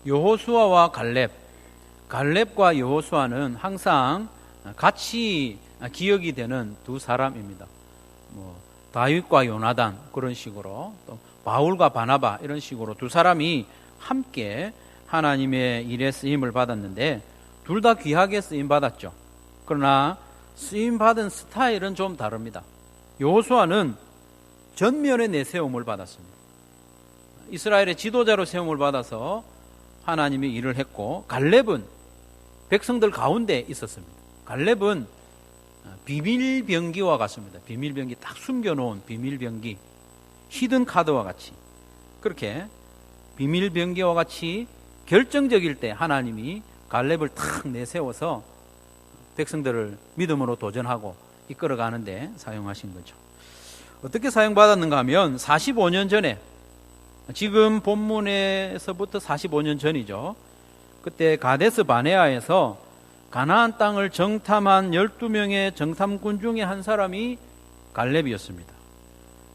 여호수아와 갈렙과 여호수아는 항상 같이 기억이 되는 두 사람입니다. 다윗과 요나단 그런 식으로, 또 바울과 바나바 이런 식으로 두 사람이 함께 하나님의 일에 쓰임을 받았는데 둘 다 귀하게 쓰임 받았죠. 그러나 쓰임 받은 스타일은 좀 다릅니다. 여호수아는 전면에 내세움을 받았습니다. 이스라엘의 지도자로 세움을 받아서 하나님의 일을 했고, 갈렙은 백성들 가운데 있었습니다. 갈렙은 비밀병기와 같습니다. 비밀병기, 딱 숨겨놓은 비밀병기, 히든 카드와 같이, 그렇게 비밀병기와 같이 결정적일 때 하나님이 갈렙을 탁 내세워서 백성들을 믿음으로 도전하고 이끌어가는데 사용하신 거죠. 어떻게 사용받았는가 하면 45년 전에, 지금 본문에서부터 45년 전이죠. 그때 가데스 바네아에서 가나안 땅을 정탐한 12명의 정탐꾼 중에 한 사람이 갈렙이었습니다.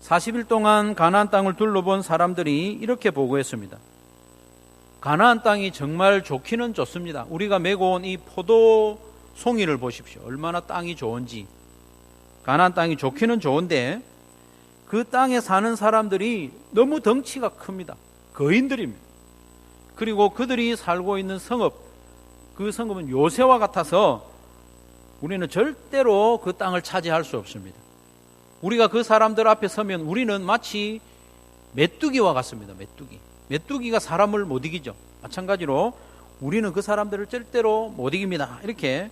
40일 동안 가나안 땅을 둘러본 사람들이 이렇게 보고했습니다. 가나안 땅이 정말 좋기는 좋습니다. 우리가 메고 온 이 포도 송이를 보십시오. 얼마나 땅이 좋은지. 가나안 땅이 좋기는 좋은데 그 땅에 사는 사람들이 너무 덩치가 큽니다. 거인들입니다. 그리고 그들이 살고 있는 성읍, 그 성읍은 요새와 같아서 우리는 절대로 그 땅을 차지할 수 없습니다. 우리가 그 사람들 앞에 서면 우리는 마치 메뚜기와 같습니다. 메뚜기가 사람을 못 이기죠. 마찬가지로 우리는 그 사람들을 절대로 못 이깁니다. 이렇게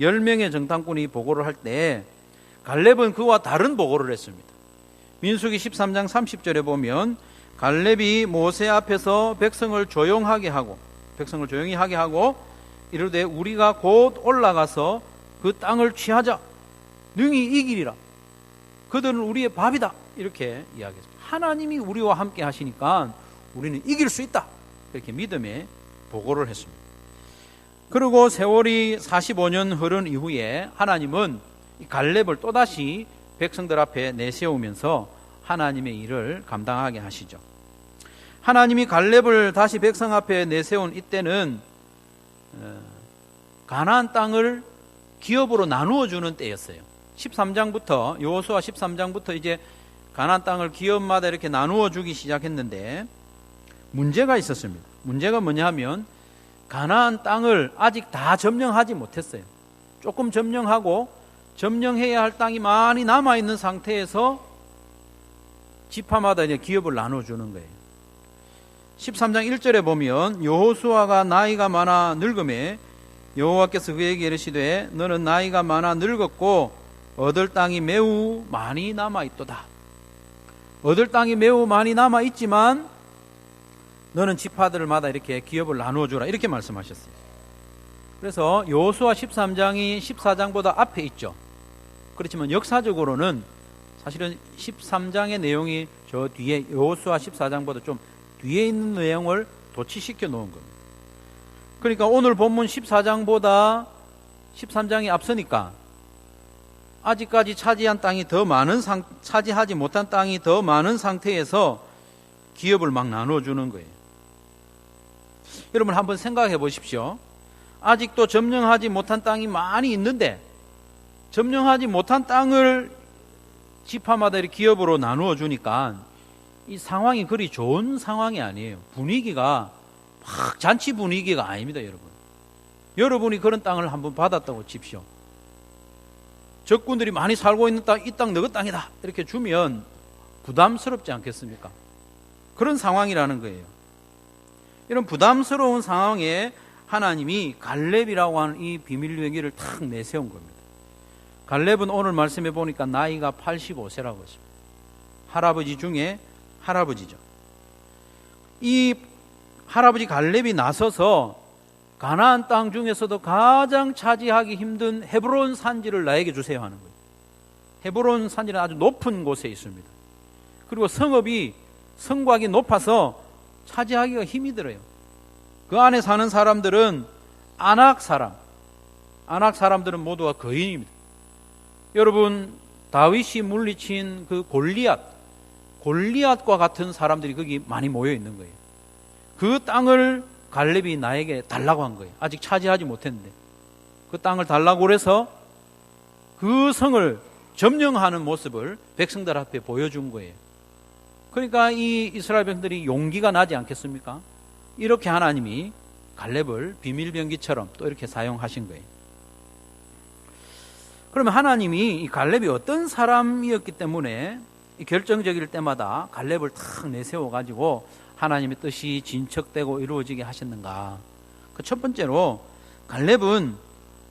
10명의 정탐꾼이 보고를 할 때 갈렙은 그와 다른 보고를 했습니다. 민수기 13장 30절에 보면 갈렙이 모세 앞에서 백성을 조용히 하게 하고 이르되 우리가 곧 올라가서 그 땅을 취하자. 능히 이기리라. 그들은 우리의 밥이다. 이렇게 이야기했습니다. 하나님이 우리와 함께 하시니까 우리는 이길 수 있다. 이렇게 믿음의 보고를 했습니다. 그리고 세월이 45년 흐른 이후에 하나님은 갈렙을 또다시 백성들 앞에 내세우면서 하나님의 일을 감당하게 하시죠. 하나님이 갈렙을 다시 백성 앞에 내세운 이때는 가나안 땅을 기업으로 나누어 주는 때였어요. 13장부터, 여호수아 13장부터 이제 가나안 땅을 기업마다 이렇게 나누어 주기 시작했는데 문제가 있었습니다. 문제가 뭐냐 하면 가나안 땅을 아직 다 점령하지 못했어요. 조금 점령하고 점령해야 할 땅이 많이 남아있는 상태에서 지파마다 이제 기업을 나눠주는 거예요. 13장 1절에 보면 여호수아가 나이가 많아 늙음에 여호와께서 그에게 이르시되 너는 나이가 많아 늙었고 얻을 땅이 매우 많이 남아있도다. 얻을 땅이 매우 많이 남아있지만 너는 지파들마다 이렇게 기업을 나누어주라. 이렇게 말씀하셨어요. 그래서 여호수아 13장이 14장보다 앞에 있죠. 그렇지만 역사적으로는 사실은 13장의 내용이 저 뒤에 여호수아 14장보다 좀 뒤에 있는 내용을 도치시켜 놓은 겁니다. 그러니까 오늘 본문 14장보다 13장이 앞서니까 아직까지 차지하지 못한 땅이 더 많은 상태에서 기업을 막 나눠주는 거예요. 여러분 한번 생각해 보십시오. 아직도 점령하지 못한 땅이 많이 있는데 점령하지 못한 땅을 지파마다 기업으로 나누어 주니까 이 상황이 그리 좋은 상황이 아니에요. 분위기가 막 잔치 분위기가 아닙니다, 여러분. 여러분이 그런 땅을 한번 받았다고 칩시오. 적군들이 많이 살고 있는 땅, 이 땅 너희 땅이다 이렇게 주면 부담스럽지 않겠습니까? 그런 상황이라는 거예요. 이런 부담스러운 상황에 하나님이 갈렙이라고 하는 이 비밀병기를 탁 내세운 겁니다. 갈렙은 오늘 말씀해 보니까 나이가 85세라고 했습니다. 할아버지 중에 할아버지죠. 이 할아버지 갈렙이 나서서 가나안 땅 중에서도 가장 차지하기 힘든 헤브론 산지를 나에게 주세요 하는 거예요. 헤브론 산지는 아주 높은 곳에 있습니다. 그리고 성곽이 높아서 차지하기가 힘이 들어요. 그 안에 사는 사람들은 아낙 사람들은 모두가 거인입니다. 여러분 다윗이 물리친 그 골리앗과 같은 사람들이 거기 많이 모여 있는 거예요. 그 땅을 갈렙이 나에게 달라고 한 거예요. 아직 차지하지 못했는데 그 땅을 달라고 그래서 그 성을 점령하는 모습을 백성들 앞에 보여준 거예요. 그러니까 이 이스라엘 백성들이 용기가 나지 않겠습니까? 이렇게 하나님이 갈렙을 비밀병기처럼 또 이렇게 사용하신 거예요. 그러면 하나님이 이 갈렙이 어떤 사람이었기 때문에 결정적일 때마다 갈렙을 탁 내세워 가지고 하나님의 뜻이 진척되고 이루어지게 하셨는가? 그 첫 번째로 갈렙은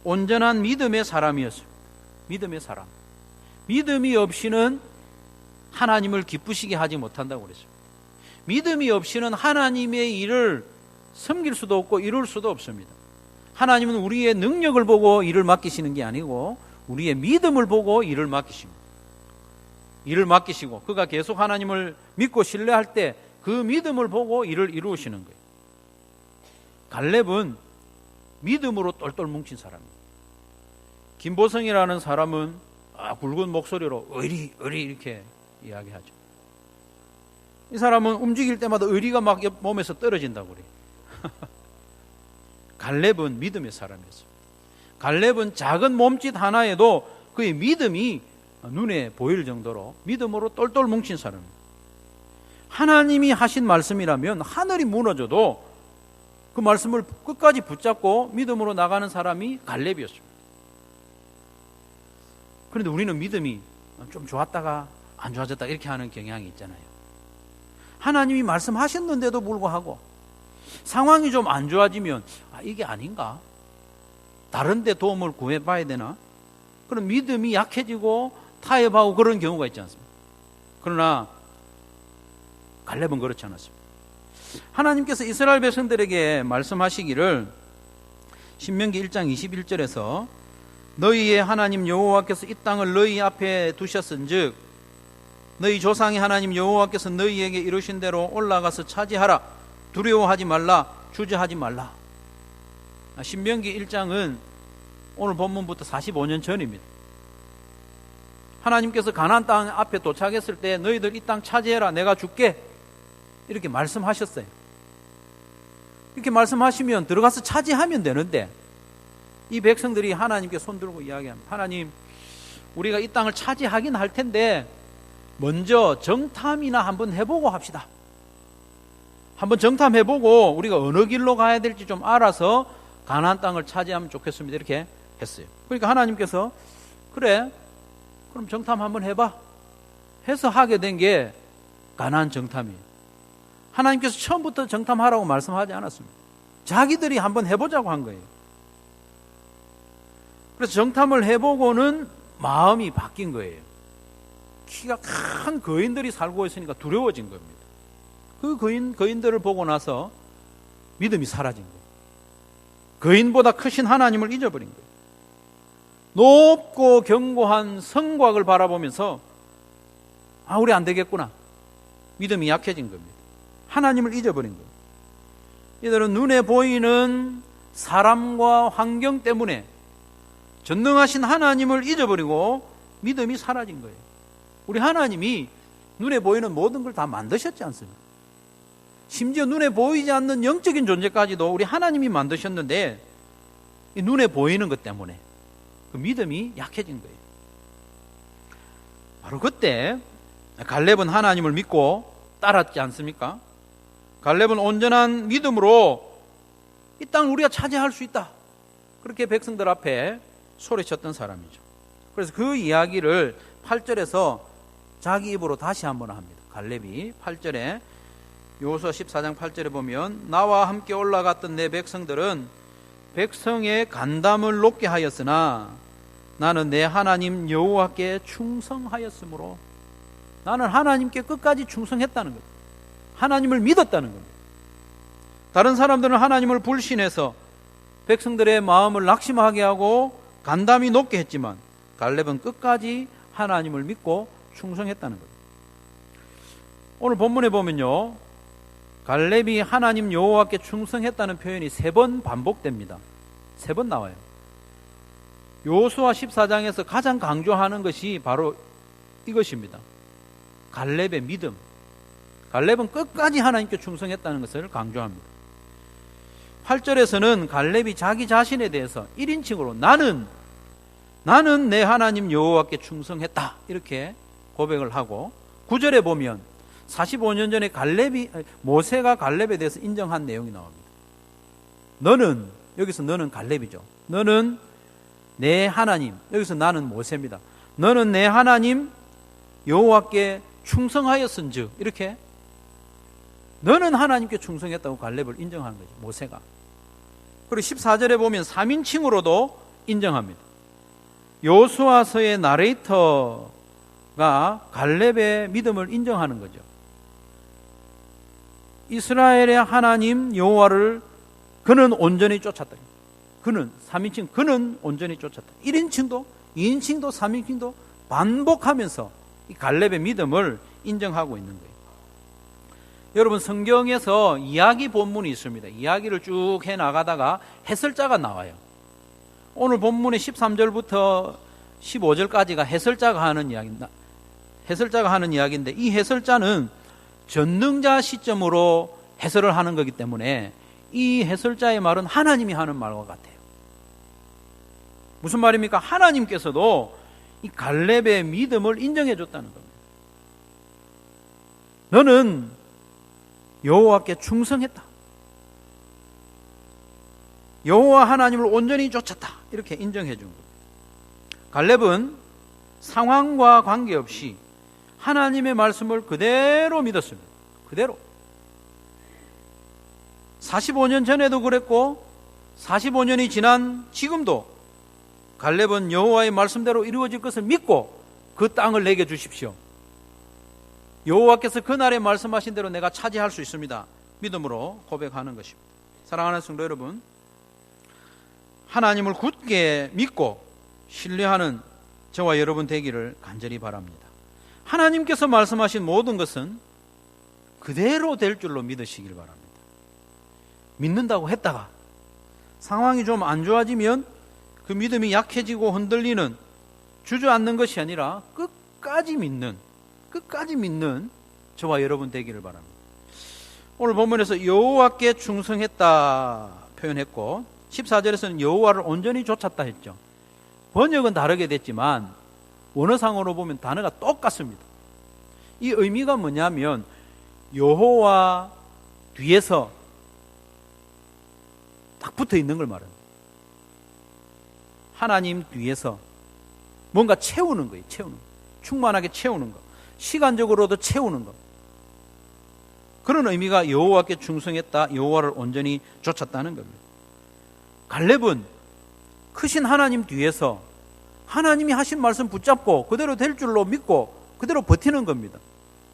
온전한 믿음의 사람이었어요. 믿음의 사람. 믿음이 없이는 하나님을 기쁘시게 하지 못한다고 그랬어요. 믿음이 없이는 하나님의 일을 섬길 수도 없고 이룰 수도 없습니다. 하나님은 우리의 능력을 보고 일을 맡기시는 게 아니고 우리의 믿음을 보고 일을 맡기십니다. 일을 맡기시고 그가 계속 하나님을 믿고 신뢰할 때 그 믿음을 보고 일을 이루시는 거예요. 갈렙은 믿음으로 똘똘 뭉친 사람입니다. 김보성이라는 사람은 굵은 목소리로 의리 이렇게 이야기하죠. 이 사람은 움직일 때마다 의리가 막 몸에서 떨어진다고 그래요. 갈렙은 믿음의 사람이었어요. 갈렙은 작은 몸짓 하나에도 그의 믿음이 눈에 보일 정도로 믿음으로 똘똘 뭉친 사람입니다. 하나님이 하신 말씀이라면 하늘이 무너져도 그 말씀을 끝까지 붙잡고 믿음으로 나가는 사람이 갈렙이었습니다. 그런데 우리는 믿음이 좀 좋았다가 안 좋아졌다 이렇게 하는 경향이 있잖아요. 하나님이 말씀하셨는데도 불구하고 상황이 좀 안 좋아지면 이게 아닌가? 다른 데 도움을 구해봐야 되나? 그럼 믿음이 약해지고 타협하고 그런 경우가 있지 않습니까? 그러나 갈렙은 그렇지 않았습니다. 하나님께서 이스라엘 백성들에게 말씀하시기를 신명기 1장 21절에서 너희의 하나님 여호와께서 이 땅을 너희 앞에 두셨은즉 너희 조상의 하나님 여호와께서 너희에게 이루신 대로 올라가서 차지하라. 두려워하지 말라. 주저하지 말라. 신명기 1장은 오늘 본문부터 45년 전입니다. 하나님께서 가나안 땅 앞에 도착했을 때 너희들 이 땅 차지해라. 내가 줄게. 이렇게 말씀하셨어요. 이렇게 말씀하시면 들어가서 차지하면 되는데 이 백성들이 하나님께 손들고 이야기합니다. 하나님, 우리가 이 땅을 차지하긴 할 텐데 먼저 정탐이나 한번 해보고 합시다. 한번 정탐해보고 우리가 어느 길로 가야 될지 좀 알아서 가나안 땅을 차지하면 좋겠습니다. 이렇게 했어요. 그러니까 하나님께서 그래, 그럼 정탐 한번 해봐 해서 하게 된 게 가나안 정탐이에요. 하나님께서 처음부터 정탐하라고 말씀하지 않았습니다. 자기들이 한번 해보자고 한 거예요. 그래서 정탐을 해보고는 마음이 바뀐 거예요. 키가 큰 거인들이 살고 있으니까 두려워진 겁니다. 그 거인들을 보고 나서 믿음이 사라진 거예요. 거인보다 크신 하나님을 잊어버린 거예요. 높고 견고한 성곽을 바라보면서 우리 안 되겠구나. 믿음이 약해진 겁니다. 하나님을 잊어버린 거예요. 이들은 눈에 보이는 사람과 환경 때문에 전능하신 하나님을 잊어버리고 믿음이 사라진 거예요. 우리 하나님이 눈에 보이는 모든 걸 다 만드셨지 않습니까? 심지어 눈에 보이지 않는 영적인 존재까지도 우리 하나님이 만드셨는데 이 눈에 보이는 것 때문에 그 믿음이 약해진 거예요. 바로 그때 갈렙은 하나님을 믿고 따랐지 않습니까? 갈렙은 온전한 믿음으로 이 땅을 우리가 차지할 수 있다. 그렇게 백성들 앞에 소리쳤던 사람이죠. 그래서 그 이야기를 8절에서 자기 입으로 다시 한번 합니다. 갈렙이 8절에 여호수아 14장 8절에 보면 나와 함께 올라갔던 내 백성들은 백성의 간담을 높게 하였으나 나는 내 하나님 여호와께 충성하였으므로 나는 하나님께 끝까지 충성했다는 거예요. 하나님을 믿었다는 겁니다. 다른 사람들은 하나님을 불신해서 백성들의 마음을 낙심하게 하고 간담이 높게 했지만 갈렙은 끝까지 하나님을 믿고 충성했다는 겁니다. 오늘 본문에 보면요, 갈렙이 하나님 여호와께 충성했다는 표현이 3번 반복됩니다. 3번 나와요. 여호수아 14장에서 가장 강조하는 것이 바로 이것입니다. 갈렙의 믿음. 갈렙은 끝까지 하나님께 충성했다는 것을 강조합니다. 8절에서는 갈렙이 자기 자신에 대해서 1인칭으로 나는 내 하나님 여호와께 충성했다 이렇게 고백을 하고, 9절에 보면 45년 전에 모세가 갈렙에 대해서 인정한 내용이 나옵니다. 여기서 너는 갈렙이죠. 너는 내 하나님, 여기서 나는 모세입니다. 너는 내 하나님 여호와께 충성하였은즉, 이렇게 너는 하나님께 충성했다고 갈렙을 인정하는 거죠, 모세가. 그리고 14절에 보면 3인칭으로도 인정합니다. 여호수아서의 나레이터가 갈렙의 믿음을 인정하는 거죠. 이스라엘의 하나님 여호와를 그는 온전히 쫓았다. 그는 3인칭, 그는 온전히 쫓았다. 1인칭도 2인칭도 3인칭도 반복하면서 이 갈렙의 믿음을 인정하고 있는 거예요. 여러분, 성경에서 이야기 본문이 있습니다. 이야기를 쭉 해나가다가 해설자가 나와요. 오늘 본문의 13절부터 15절까지가 해설자가 하는 이야기인데, 이 해설자는 전능자 시점으로 해설을 하는 거기 때문에 이 해설자의 말은 하나님이 하는 말과 같아요. 무슨 말입니까? 하나님께서도 이 갈렙의 믿음을 인정해 줬다는 겁니다. 너는 여호와께 충성했다. 여호와 하나님을 온전히 쫓았다. 이렇게 인정해 준 겁니다. 갈렙은 상황과 관계없이 하나님의 말씀을 그대로 믿었습니다. 그대로. 45년 전에도 그랬고 45년이 지난 지금도 갈렙은 여호와의 말씀대로 이루어질 것을 믿고 그 땅을 내게 주십시오. 여호와께서 그날에 말씀하신 대로 내가 차지할 수 있습니다. 믿음으로 고백하는 것입니다. 사랑하는 성도 여러분, 하나님을 굳게 믿고 신뢰하는 저와 여러분 되기를 간절히 바랍니다. 하나님께서 말씀하신 모든 것은 그대로 될 줄로 믿으시길 바랍니다. 믿는다고 했다가 상황이 좀 안 좋아지면 그 믿음이 약해지고 흔들리는, 주저앉는 것이 아니라 끝까지 믿는 저와 여러분 되기를 바랍니다. 오늘 본문에서 여호와께 충성했다 표현했고 14절에서는 여호와를 온전히 쫓았다 했죠. 번역은 다르게 됐지만 원어상으로 보면 단어가 똑같습니다. 이 의미가 뭐냐면 여호와 뒤에서 딱 붙어 있는 걸 말합니다. 하나님 뒤에서 뭔가 채우는 거예요. 충만하게 채우는 거. 시간적으로도 채우는 것. 그런 의미가 여호와께 충성했다, 여호와를 온전히 쫓았다는 겁니다. 갈렙은 크신 하나님 뒤에서 하나님이 하신 말씀 붙잡고 그대로 될 줄로 믿고 그대로 버티는 겁니다.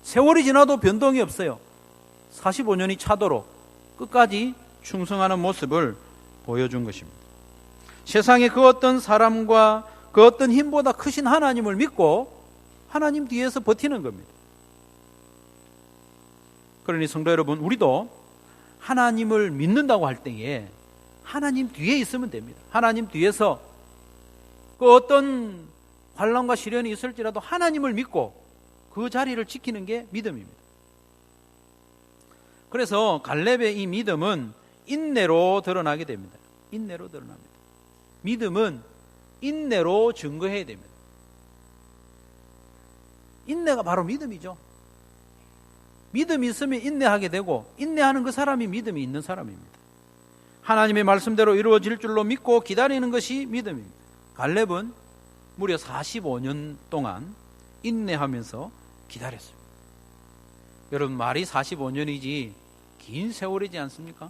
세월이 지나도 변동이 없어요. 45년이 차도록 끝까지 충성하는 모습을 보여준 것입니다. 세상의 그 어떤 사람과 그 어떤 힘보다 크신 하나님을 믿고 하나님 뒤에서 버티는 겁니다. 그러니 성도 여러분, 우리도 하나님을 믿는다고 할 때에 하나님 뒤에 있으면 됩니다. 하나님 뒤에서 그 어떤 환난과 시련이 있을지라도 하나님을 믿고 그 자리를 지키는 게 믿음입니다. 그래서 갈렙의 이 믿음은 인내로 드러나게 됩니다. 인내로 드러납니다. 믿음은 인내로 증거해야 됩니다. 인내가 바로 믿음이죠. 믿음이 있으면 인내하게 되고 인내하는 그 사람이 믿음이 있는 사람입니다. 하나님의 말씀대로 이루어질 줄로 믿고 기다리는 것이 믿음입니다. 갈렙은 무려 45년 동안 인내하면서 기다렸습니다. 여러분, 말이 45년이지 긴 세월이지 않습니까?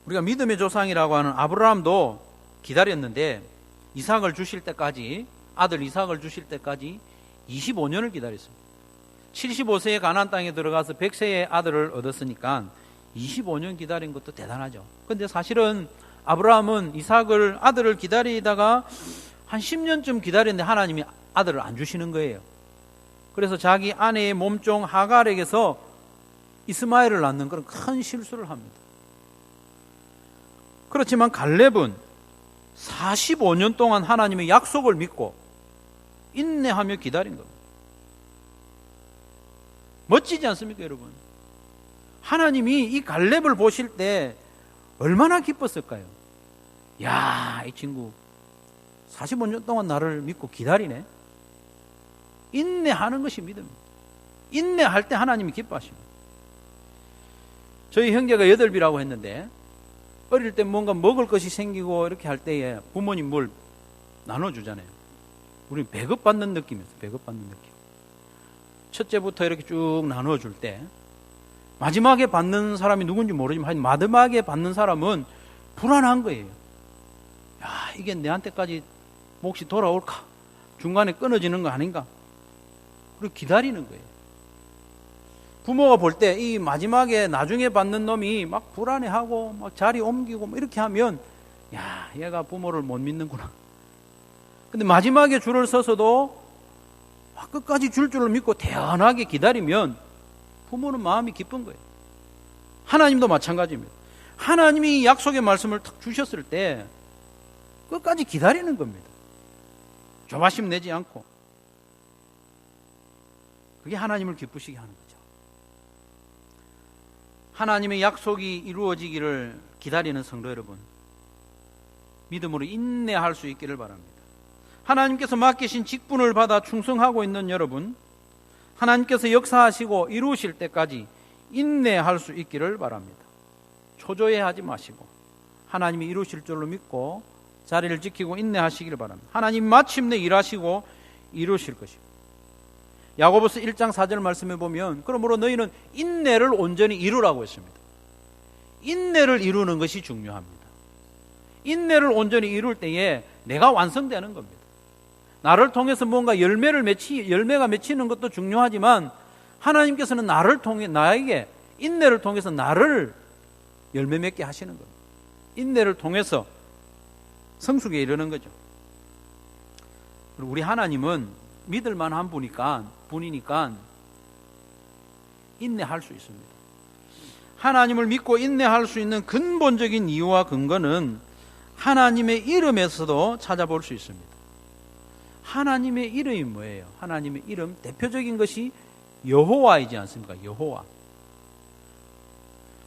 우리가 믿음의 조상이라고 하는 아브라함도 기다렸는데 이삭을 주실 때까지, 아들 이삭을 주실 때까지 25년을 기다렸습니다. 75세에 가나안 땅에 들어가서 100세의 아들을 얻었으니까 25년 기다린 것도 대단하죠. 그런데 사실은 아브라함은 이삭을, 아들을 기다리다가 한 10년쯤 기다렸는데 하나님이 아들을 안 주시는 거예요. 그래서 자기 아내의 몸종 하갈에게서 이스마엘을 낳는 그런 큰 실수를 합니다. 그렇지만 갈렙은 45년 동안 하나님의 약속을 믿고 인내하며 기다린 겁니다. 멋지지 않습니까, 여러분? 하나님이 이 갈렙을 보실 때 얼마나 기뻤을까요? 야, 이 친구 45년 동안 나를 믿고 기다리네. 인내하는 것이 믿음입니다. 인내할 때 하나님이 기뻐하십니다. 저희 형제가 8이라고 했는데 어릴 때 뭔가 먹을 것이 생기고 이렇게 할 때에 부모님 뭘 나눠주잖아요. 우리는 배급받는 느낌이었어요. 배급받는 느낌. 첫째부터 이렇게 쭉 나눠줄 때 마지막에 받는 사람이 누군지 모르지만 마지막에 받는 사람은 불안한 거예요. 야, 이게 내한테까지 몫이 돌아올까? 중간에 끊어지는 거 아닌가? 그리고 기다리는 거예요. 부모가 볼 때 이 마지막에 나중에 받는 놈이 막 불안해하고 막 자리 옮기고 뭐 이렇게 하면 야, 얘가 부모를 못 믿는구나. 근데 마지막에 줄을 서서도 끝까지 줄을 믿고 태연하게 기다리면 부모는 마음이 기쁜 거예요. 하나님도 마찬가지입니다. 하나님이 약속의 말씀을 탁 주셨을 때 끝까지 기다리는 겁니다. 조바심 내지 않고. 그게 하나님을 기쁘시게 하는 거죠. 하나님의 약속이 이루어지기를 기다리는 성도 여러분, 믿음으로 인내할 수 있기를 바랍니다. 하나님께서 맡기신 직분을 받아 충성하고 있는 여러분, 하나님께서 역사하시고 이루실 때까지 인내할 수 있기를 바랍니다. 초조해하지 마시고 하나님이 이루실 줄로 믿고 자리를 지키고 인내하시기를 바랍니다. 하나님 마침내 일하시고 이루실 것입니다. 야고보서 1장 4절 말씀해 보면 그러므로 너희는 인내를 온전히 이루라고 했습니다. 인내를 이루는 것이 중요합니다. 인내를 온전히 이룰 때에 내가 완성되는 겁니다. 나를 통해서 뭔가 열매가 맺히는 것도 중요하지만 하나님께서는 나를 통해 나에게 인내를 통해서 나를 열매 맺게 하시는 겁니다. 인내를 통해서 성숙에 이르는 거죠. 그리고 우리 하나님은 믿을 만한 분이니까 인내할 수 있습니다. 하나님을 믿고 인내할 수 있는 근본적인 이유와 근거는 하나님의 이름에서도 찾아볼 수 있습니다. 하나님의 이름이 뭐예요? 하나님의 이름 대표적인 것이 여호와이지 않습니까? 여호와.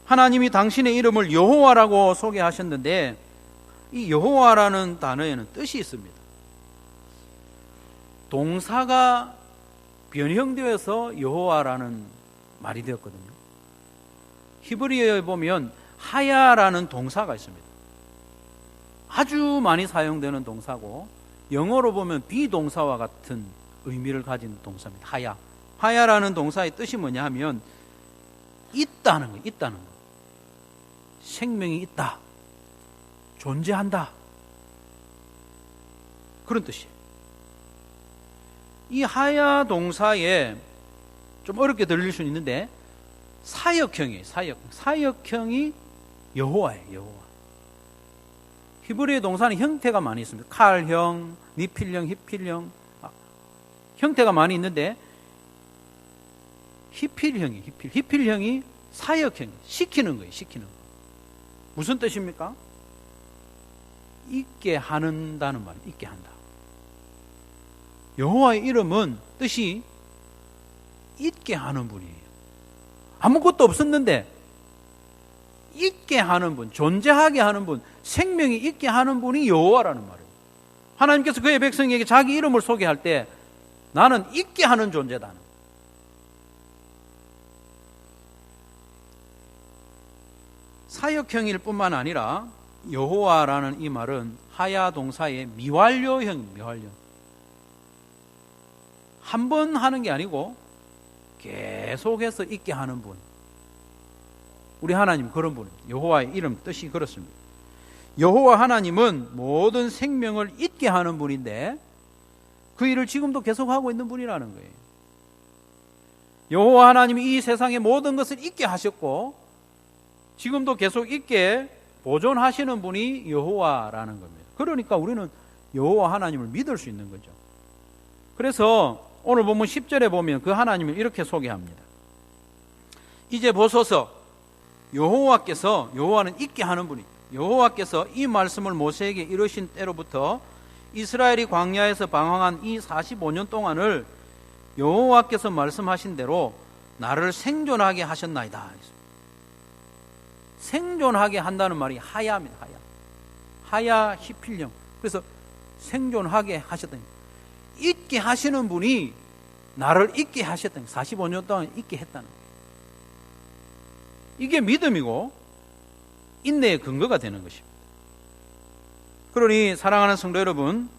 하나님이 당신의 이름을 여호와라고 소개하셨는데 이 여호와라는 단어에는 뜻이 있습니다. 동사가 변형되어서 여호와라는 말이 되었거든요. 히브리어에 보면 하야라는 동사가 있습니다. 아주 많이 사용되는 동사고 영어로 보면 비동사와 같은 의미를 가진 동사입니다. 하야. 하야라는 동사의 뜻이 뭐냐 하면 있다는 거예요. 있다는 거. 생명이 있다. 존재한다. 그런 뜻이에요. 이 하야 동사에 좀 어렵게 들릴 수는 있는데 사역형이에요. 사역형이 여호와예요. 여호와. 히브리어 동사는 형태가 많이 있습니다. 칼형, 니필형, 히필형 형태가 많이 있는데 히필형이 사역형, 시키는 거예요. 시키는 거. 무슨 뜻입니까? 있게 한다는 말이에요. 있게 한다. 여호와의 이름은 뜻이 있게 하는 분이에요. 아무것도 없었는데 있게 하는 분, 존재하게 하는 분, 생명이 있게 하는 분이 여호와라는 말이에요. 하나님께서 그의 백성에게 자기 이름을 소개할 때 나는 있게 하는 존재다. 사역형일 뿐만 아니라 여호와라는 이 말은 하야 동사의 미완료형입니다. 미완료. 한 번 하는 게 아니고 계속해서 있게 하는 분. 우리 하나님 그런 분입니다. 여호와의 이름 뜻이 그렇습니다. 여호와 하나님은 모든 생명을 있게 하는 분인데 그 일을 지금도 계속하고 있는 분이라는 거예요. 여호와 하나님이 이 세상의 모든 것을 있게 하셨고 지금도 계속 있게 보존하시는 분이 여호와라는 겁니다. 그러니까 우리는 여호와 하나님을 믿을 수 있는 거죠. 그래서 오늘 본문 10절에 보면 그 하나님을 이렇게 소개합니다. 이제 보소서 여호와는 있게 하는 분이 여호와께서 이 말씀을 모세에게 이르신 때로부터 이스라엘이 광야에서 방황한 이 45년 동안을 여호와께서 말씀하신 대로 나를 생존하게 하셨나이다. 생존하게 한다는 말이 하야입니다. 하야 히필령. 그래서 생존하게 하셨더니, 있게 하시는 분이 나를 있게 하셨더니 45년 동안 있게 했다는 거예요. 이게 믿음이고 인내의 근거가 되는 것입니다. 그러니 사랑하는 성도 여러분,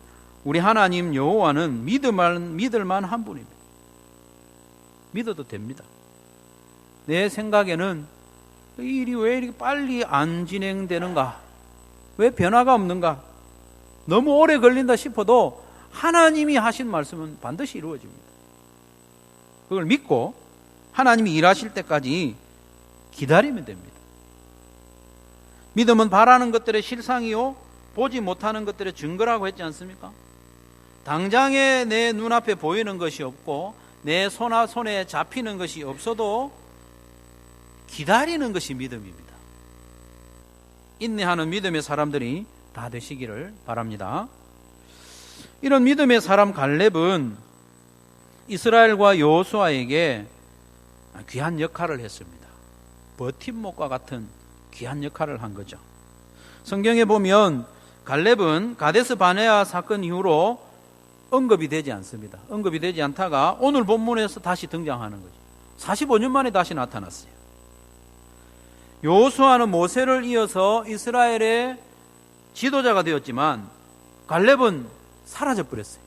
우리 하나님 여호와는 믿을 만한 분입니다. 믿어도 됩니다. 내 생각에는 이 일이 왜 이렇게 빨리 안 진행되는가? 왜 변화가 없는가? 너무 오래 걸린다 싶어도 하나님이 하신 말씀은 반드시 이루어집니다. 그걸 믿고 하나님이 일하실 때까지 기다리면 됩니다. 믿음은 바라는 것들의 실상이요 보지 못하는 것들의 증거라고 했지 않습니까? 당장에 내 눈앞에 보이는 것이 없고 내 손에 잡히는 것이 없어도 기다리는 것이 믿음입니다. 인내하는 믿음의 사람들이 다 되시기를 바랍니다. 이런 믿음의 사람 갈렙은 이스라엘과 여호수아에게 귀한 역할을 했습니다. 버팀목과 같은 귀한 역할을 한 거죠. 성경에 보면 갈렙은 가데스 바네아 사건 이후로 언급이 되지 않습니다. 언급이 되지 않다가 오늘 본문에서 다시 등장하는 거죠. 45년 만에 다시 나타났어요. 여호수아는 모세를 이어서 이스라엘의 지도자가 되었지만 갈렙은 사라져 버렸어요.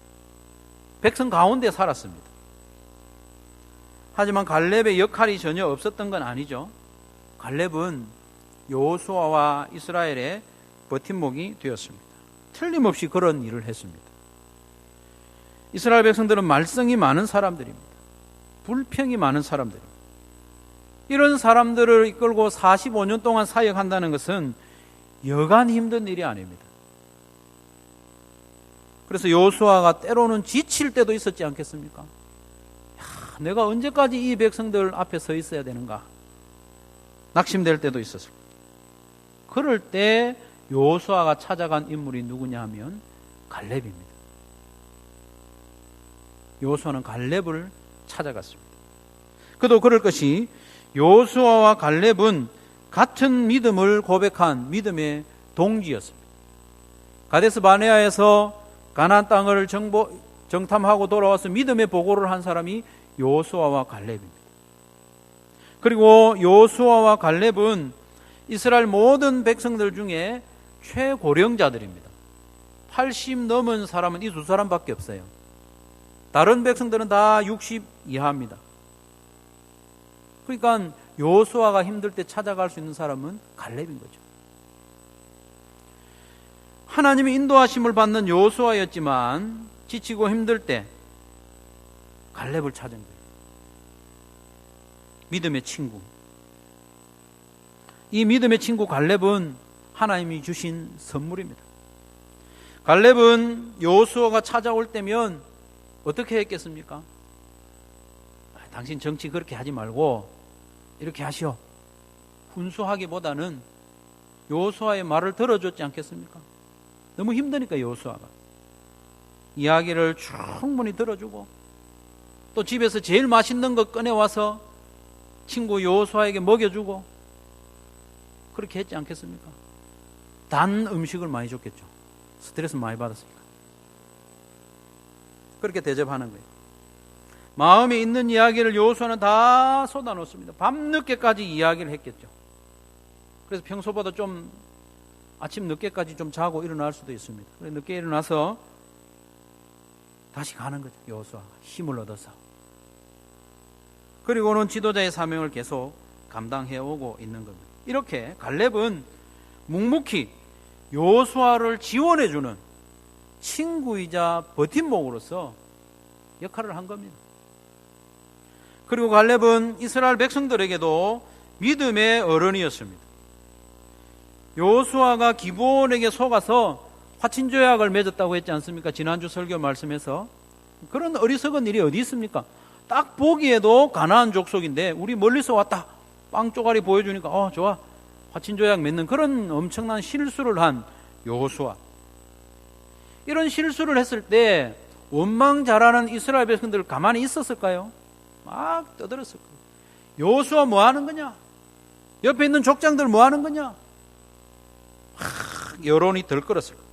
백성 가운데 살았습니다. 하지만 갈렙의 역할이 전혀 없었던 건 아니죠. 갈렙은 여호수아와 이스라엘의 버팀목이 되었습니다. 틀림없이 그런 일을 했습니다. 이스라엘 백성들은 말썽이 많은 사람들입니다. 불평이 많은 사람들입니다. 이런 사람들을 이끌고 45년 동안 사역한다는 것은 여간 힘든 일이 아닙니다. 그래서 여호수아가 때로는 지칠 때도 있었지 않겠습니까? 내가 언제까지 이 백성들 앞에 서 있어야 되는가? 낙심될 때도 있었습니다. 그럴 때 여호수아가 찾아간 인물이 누구냐 하면 갈렙입니다. 여호수아는 갈렙을 찾아갔습니다. 그도 그럴 것이 여호수아와 갈렙은 같은 믿음을 고백한 믿음의 동지였습니다. 가데스 바네아에서 가나안 땅을 정탐하고 돌아와서 믿음의 보고를 한 사람이 여호수아와 갈렙입니다. 그리고 여호수아와 갈렙은 이스라엘 모든 백성들 중에 최고령자들입니다. 80 넘은 사람은 이 두 사람밖에 없어요. 다른 백성들은 다 60 이하입니다. 그러니까 여호수아가 힘들 때 찾아갈 수 있는 사람은 갈렙인 거죠. 하나님의 인도하심을 받는 여호수아였지만 지치고 힘들 때 갈렙을 찾은 거예요. 믿음의 친구. 이 믿음의 친구 갈렙은 하나님이 주신 선물입니다. 갈렙은 여호수아가 찾아올 때면 어떻게 했겠습니까? 당신 정치 그렇게 하지 말고 이렇게 하시오. 훈수하기보다는 여호수아의 말을 들어줬지 않겠습니까? 너무 힘드니까 여호수아가 이야기를 충분히 들어주고 또 집에서 제일 맛있는 거 꺼내와서 친구 여호수아에게 먹여주고 그렇게 했지 않겠습니까? 단 음식을 많이 줬겠죠. 스트레스 많이 받았으니까. 그렇게 대접하는 거예요. 마음에 있는 이야기를 여호수아는 다 쏟아놓습니다. 밤늦게까지 이야기를 했겠죠. 그래서 평소보다 좀 아침 늦게까지 좀 자고 일어날 수도 있습니다. 그래서 늦게 일어나서 다시 가는 거죠. 여호수아가 힘을 얻어서. 그리고는 지도자의 사명을 계속 감당해오고 있는 겁니다. 이렇게 갈렙은 묵묵히 여호수아를 지원해주는 친구이자 버팀목으로서 역할을 한 겁니다. 그리고 갈렙은 이스라엘 백성들에게도 믿음의 어른이었습니다. 여호수아가 기브온에게 속아서 화친조약을 맺었다고 했지 않습니까? 지난주 설교 말씀에서. 그런 어리석은 일이 어디 있습니까? 딱 보기에도 가나안 족속인데 우리 멀리서 왔다. 빵 쪼가리 보여주니까 좋아. 화친조약 맺는 그런 엄청난 실수를 한 여호수아. 이런 실수를 했을 때 원망 잘하는 이스라엘 백성들 가만히 있었을까요? 막 떠들었을 거예요. 여호수아 뭐 하는 거냐? 옆에 있는 족장들 뭐 하는 거냐? 여론이 들끓었을 거예요.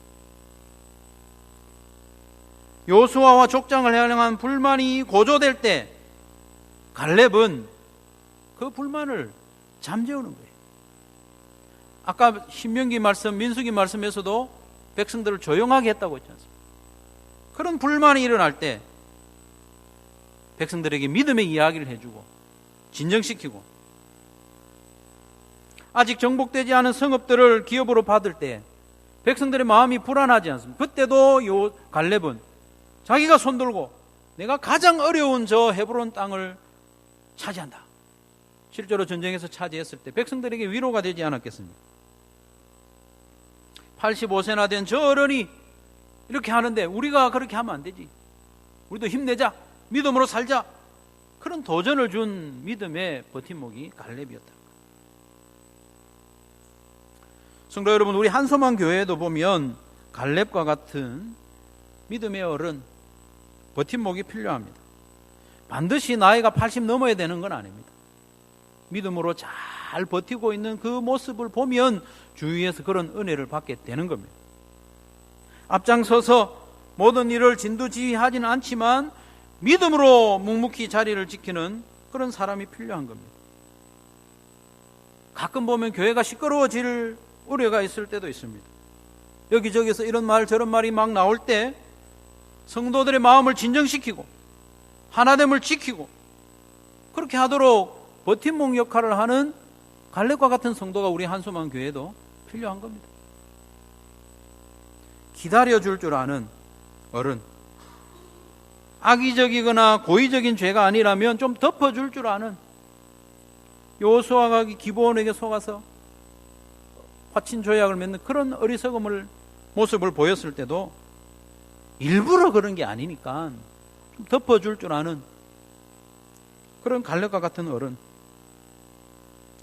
여호수아와 족장을 향한 불만이 고조될 때 갈렙은 그 불만을 잠재우는 거예요. 아까 신명기 말씀, 민수기 말씀에서도 백성들을 조용하게 했다고 했지 않습니까? 그런 불만이 일어날 때 백성들에게 믿음의 이야기를 해주고 진정시키고, 아직 정복되지 않은 성읍들을 기업으로 받을 때 백성들의 마음이 불안하지 않습니까? 그때도 갈렙은 자기가 손들고 내가 가장 어려운 저 헤브론 땅을 차지한다. 실제로 전쟁에서 차지했을 때 백성들에게 위로가 되지 않았겠습니까? 85세나 된 저 어른이 이렇게 하는데 우리가 그렇게 하면 안 되지. 우리도 힘내자. 믿음으로 살자. 그런 도전을 준 믿음의 버팀목이 갈렙이었다. 성도 여러분, 우리 한소만 교회에도 보면 갈렙과 같은 믿음의 어른, 버팀목이 필요합니다. 반드시 나이가 80 넘어야 되는 건 아닙니다. 믿음으로 잘 버티고 있는 그 모습을 보면 주위에서 그런 은혜를 받게 되는 겁니다. 앞장서서 모든 일을 진두지휘하지는 않지만 믿음으로 묵묵히 자리를 지키는 그런 사람이 필요한 겁니다. 가끔 보면 교회가 시끄러워질 우려가 있을 때도 있습니다. 여기저기서 이런 말 저런 말이 막 나올 때 성도들의 마음을 진정시키고 하나됨을 지키고 그렇게 하도록 버팀목 역할을 하는 갈렙과 같은 성도가 우리 한소만 교회도 필요한 겁니다. 기다려줄 줄 아는 어른, 악의적이거나 고의적인 죄가 아니라면 좀 덮어줄 줄 아는, 여호수아가 기브온에게 속아서 화친 조약을 맺는 그런 어리석음을 모습을 보였을 때도 일부러 그런 게 아니니까 좀 덮어줄 줄 아는 그런 갈렙과 같은 어른,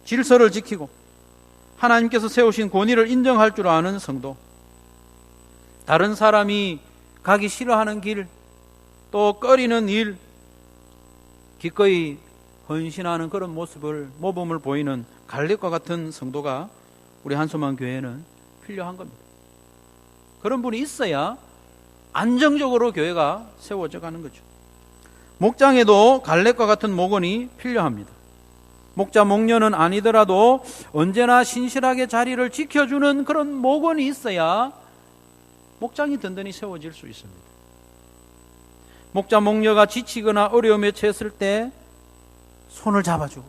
질서를 지키고 하나님께서 세우신 권위를 인정할 줄 아는 성도, 다른 사람이 가기 싫어하는 길, 또 꺼리는 일 기꺼이 헌신하는 그런 모범을 보이는 갈렙과 같은 성도가 우리 한소만 교회는 필요한 겁니다. 그런 분이 있어야 안정적으로 교회가 세워져 가는 거죠. 목장에도 갈렙과 같은 목원이 필요합니다. 목자 목녀는 아니더라도 언제나 신실하게 자리를 지켜주는 그런 목원이 있어야 목장이 든든히 세워질 수 있습니다. 목자 목녀가 지치거나 어려움에 처했을 때 손을 잡아주고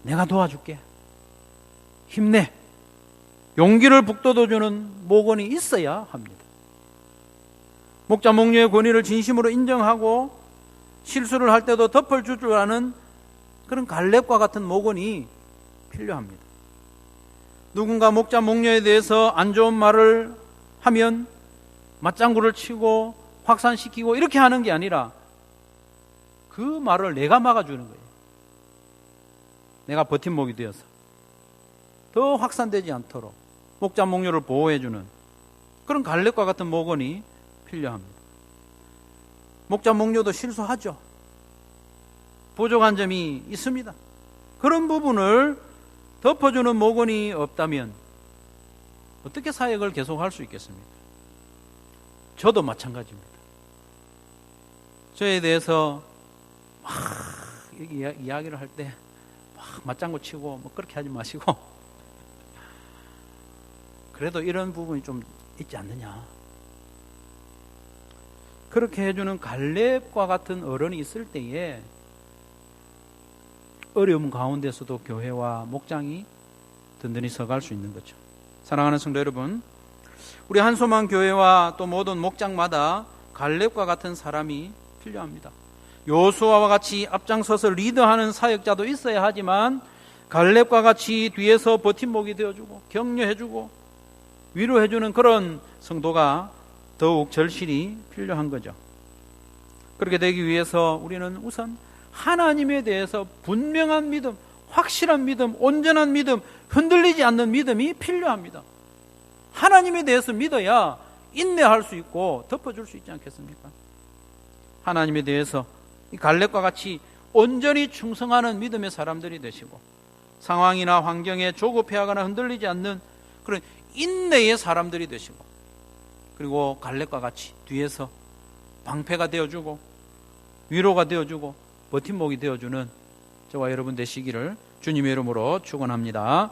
내가 도와줄게, 힘내, 용기를 북돋워주는 목원이 있어야 합니다. 목자 목녀의 권위를 진심으로 인정하고 실수를 할 때도 덮어줄 줄 아는 그런 갈렙과 같은 목원이 필요합니다. 누군가 목자 목녀에 대해서 안 좋은 말을 하면 맞장구를 치고 확산시키고 이렇게 하는 게 아니라 그 말을 내가 막아주는 거예요. 내가 버팀목이 되어서 더 확산되지 않도록 목자 목녀를 보호해주는 그런 갈렙과 같은 목원이 필요합니다. 목자 목녀도 실수하죠. 부족한 점이 있습니다. 그런 부분을 덮어주는 목원이 없다면 어떻게 사역을 계속할 수 있겠습니까? 저도 마찬가지입니다. 저에 대해서 막 이야기를 할 때 막 맞장구 치고 뭐 그렇게 하지 마시고 그래도 이런 부분이 좀 있지 않느냐. 그렇게 해주는 갈렙과 같은 어른이 있을 때에 어려움 가운데서도 교회와 목장이 든든히 서갈 수 있는 거죠. 사랑하는 성도 여러분, 우리 한소만 교회와 또 모든 목장마다 갈렙과 같은 사람이 필요합니다. 여호수아와 같이 앞장서서 리더하는 사역자도 있어야 하지만 갈렙과 같이 뒤에서 버팀목이 되어주고 격려해주고 위로해주는 그런 성도가 더욱 절실히 필요한 거죠. 그렇게 되기 위해서 우리는 우선 하나님에 대해서 분명한 믿음, 확실한 믿음, 온전한 믿음, 흔들리지 않는 믿음이 필요합니다. 하나님에 대해서 믿어야 인내할 수 있고 덮어줄 수 있지 않겠습니까? 하나님에 대해서 이 갈렙과 같이 온전히 충성하는 믿음의 사람들이 되시고, 상황이나 환경에 조급해하거나 흔들리지 않는 그런 인내의 사람들이 되시고, 그리고 갈렙과 같이 뒤에서 방패가 되어주고 위로가 되어주고 버팀목이 되어주는 저와 여러분 되시기를 주님의 이름으로 축원합니다.